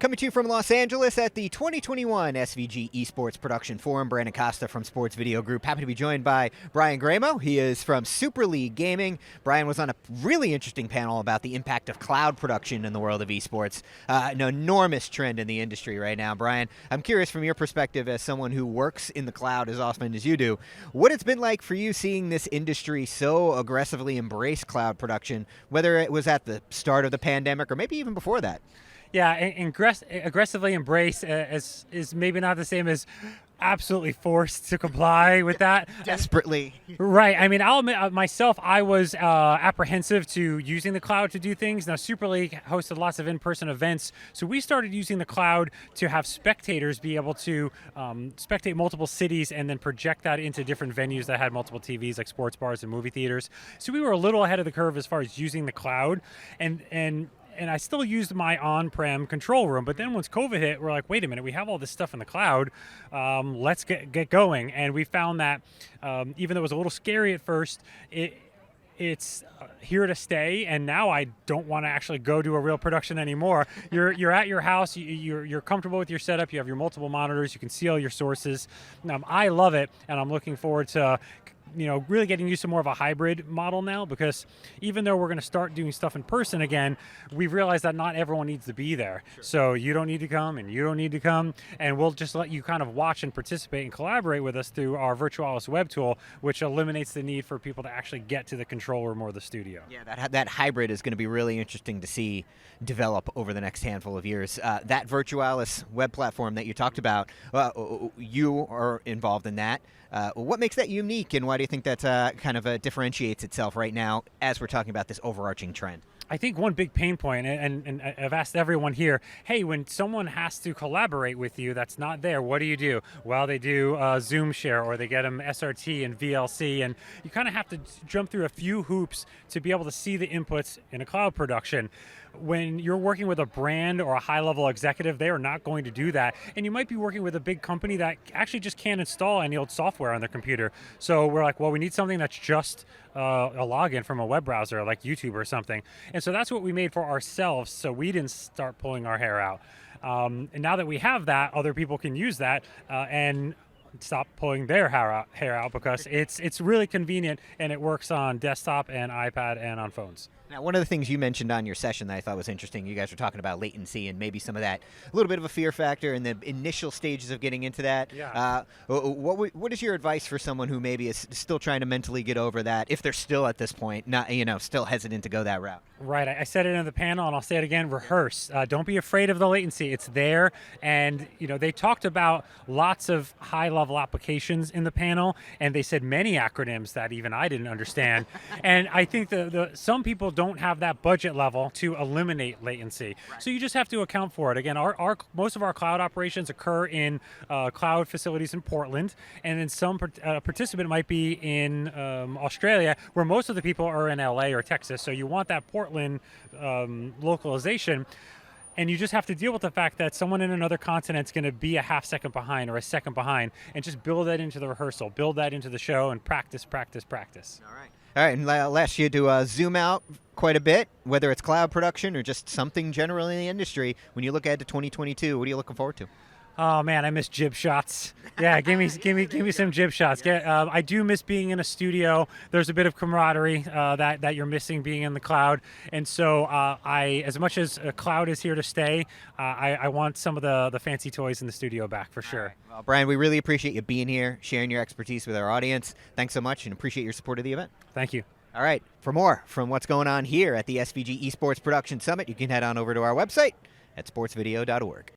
Coming to you from Los Angeles at the 2021 SVG Esports Production Forum, Brandon Costa from Sports Video Group. Happy to be joined by Brian Gramo. He is from Super League Gaming. Brian was on a really interesting panel about the impact of cloud production in the world of esports. An enormous trend in the industry right now. Brian, I'm curious from your perspective as someone who works in the cloud as often as you do, what it's been like for you seeing this industry so aggressively embrace cloud production, whether it was at the start of the pandemic or maybe even before that. Yeah, aggressively embrace is maybe not the same as absolutely forced to comply with that. Desperately. Right. I mean, I'll admit myself, I was apprehensive to using the cloud to do things. Now, Super League hosted lots of in-person events, so we started using the cloud to have spectators be able to spectate multiple cities and then project that into different venues that had multiple TVs, like sports bars and movie theaters. So we were a little ahead of the curve as far as using the cloud, and I still used my on-prem control room. But then once COVID hit, we're like, wait a minute, we have all this stuff in the cloud. Let's get going. And we found that even though it was a little scary at first, it's here to stay. And now I don't want to actually go do a real production anymore. You're at your house. You're comfortable with your setup. You have your multiple monitors. You can see all your sources. I love it, and I'm looking forward to really getting used to more of a hybrid model now, because even though we're going to start doing stuff in person again, we've realized that not everyone needs to be there. Sure. So you don't need to come and you don't need to come, and we'll just let you kind of watch and participate and collaborate with us through our Virtualis Web tool, which eliminates the need for people to actually get to the control room or the studio. Yeah, that hybrid is going to be really interesting to see develop over the next handful of years. That Virtualis Web Platform that you talked about, you are involved in that. What makes that unique, and why do you think that kind of differentiates itself right now as we're talking about this overarching trend? I think one big pain point, and I've asked everyone here, hey, when someone has to collaborate with you that's not there, what do you do? Well, they do Zoom share, or they get them SRT and VLC, and you kind of have to jump through a few hoops to be able to see the inputs in a cloud production. When you're working with a brand or a high-level executive, they are not going to do that. And you might be working with a big company that actually just can't install any old software on their computer. So we're like, well, we need something that's just a login from a web browser like YouTube or something. And so that's what we made for ourselves, so we didn't start pulling our hair out. And now that we have that, other people can use that and stop pulling their hair out because it's really convenient, and it works on desktop and iPad and on phones. Now, one of the things you mentioned on your session that I thought was interesting, you guys were talking about latency and maybe some of that, a little bit of a fear factor in the initial stages of getting into that. Yeah. What is your advice for someone who maybe is still trying to mentally get over that, if they're still at this point, not still hesitant to go that route? Right. I said it in the panel, and I'll say it again, rehearse. Don't be afraid of the latency. It's there. And, they talked about lots of high-level applications in the panel, and they said many acronyms that even I didn't understand. And I think some people don't have that budget level to eliminate latency. Right. So you just have to account for it. Again, most of our cloud operations occur in cloud facilities in Portland, and then some participant might be in Australia, where most of the people are in LA or Texas. So you want that Portland localization. And you just have to deal with the fact that someone in another continent is going to be a half second behind or a second behind, and just build that into the rehearsal, build that into the show, and practice. All right. All right, and I'll ask you to zoom out quite a bit, whether it's cloud production or just something generally in the industry. When you look ahead to 2022, what are you looking forward to? Oh man, I miss jib shots. Yeah, give me some jib shots. I do miss being in a studio. There's a bit of camaraderie that you're missing being in the cloud, and so as much as cloud is here to stay, I want some of the fancy toys in the studio back for sure. Right. Well, Brian, we really appreciate you being here, sharing your expertise with our audience. Thanks so much, and appreciate your support of the event. Thank you. All right, for more from what's going on here at the SVG Esports Production Summit, you can head on over to our website at sportsvideo.org.